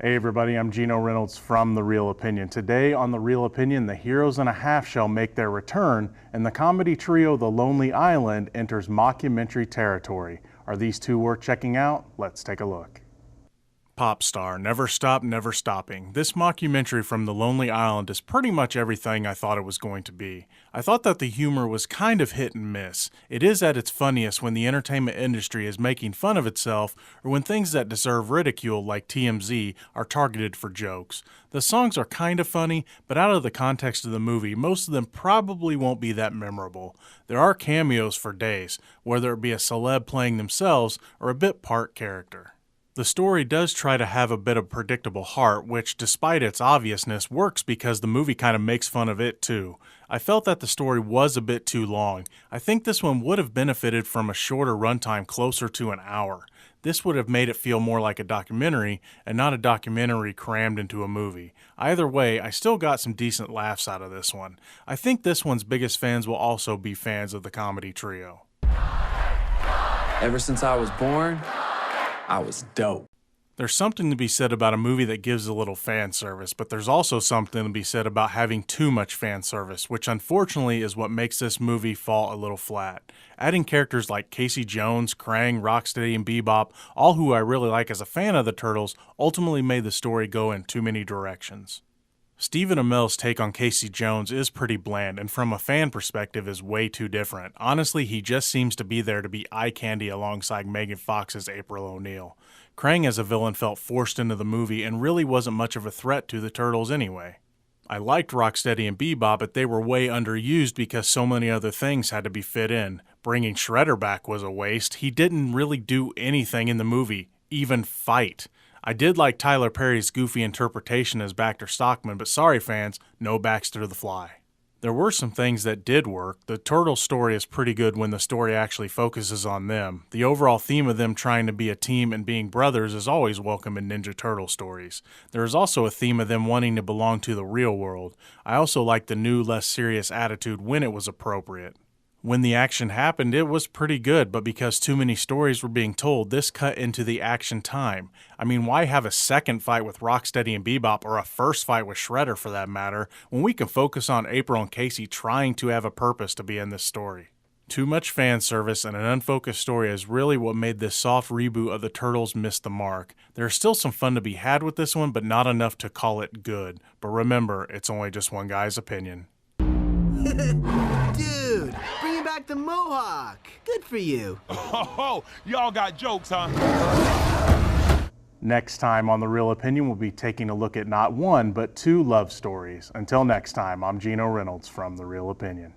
Hey everybody, I'm Gino Reynolds from The Real Opinion. Today on The Real Opinion, the Heroes and a Half shall make their return, and the comedy trio The Lonely Island enters mockumentary territory. Are these two worth checking out? Let's take a look. Popstar, Never Stop, Never Stopping. This mockumentary from The Lonely Island is pretty much everything I thought it was going to be. I thought that the humor was kind of hit and miss. It is at its funniest when the entertainment industry is making fun of itself or when things that deserve ridicule like TMZ are targeted for jokes. The songs are kind of funny, but out of the context of the movie, most of them probably won't be that memorable. There are cameos for days, whether it be a celeb playing themselves or a bit part character. The story does try to have a bit of predictable heart, which, despite its obviousness, works because the movie kind of makes fun of it too. I felt that the story was a bit too long. I think this one would have benefited from a shorter runtime closer to an hour. This would have made it feel more like a documentary and not a documentary crammed into a movie. Either way, I still got some decent laughs out of this one. I think this one's biggest fans will also be fans of the comedy trio. Ever since I was born, I was dope. There's something to be said about a movie that gives a little fan service, but there's also something to be said about having too much fan service, which unfortunately is what makes this movie fall a little flat. Adding characters like Casey Jones, Krang, Rocksteady, and Bebop, all who I really like as a fan of the Turtles, ultimately made the story go in too many directions. Stephen Amell's take on Casey Jones is pretty bland, and from a fan perspective is way too different. Honestly, he just seems to be there to be eye candy alongside Megan Fox's April O'Neil. Krang as a villain felt forced into the movie and really wasn't much of a threat to the Turtles anyway. I liked Rocksteady and Bebop, but they were way underused because so many other things had to be fit in. Bringing Shredder back was a waste. He didn't really do anything in the movie, even fight. I did like Tyler Perry's goofy interpretation as Baxter Stockman, but sorry fans, no Baxter the Fly. There were some things that did work. The Turtles story is pretty good when the story actually focuses on them. The overall theme of them trying to be a team and being brothers is always welcome in Ninja Turtle stories. There is also a theme of them wanting to belong to the real world. I also liked the new, less serious attitude when it was appropriate. When the action happened, it was pretty good, but because too many stories were being told, this cut into the action time. I mean, why have a second fight with Rocksteady and Bebop, or a first fight with Shredder for that matter, when we can focus on April and Casey trying to have a purpose to be in this story? Too much fan service and an unfocused story is really what made this soft reboot of the Turtles miss the mark. There's still some fun to be had with this one, but not enough to call it good. But remember, it's only just one guy's opinion. Dude, bringing back the mohawk. Good for you. Oh, y'all got jokes, huh? Next time on The Real Opinion, we'll be taking a look at not one, but two love stories. Until next time, I'm Gino Reynolds from The Real Opinion.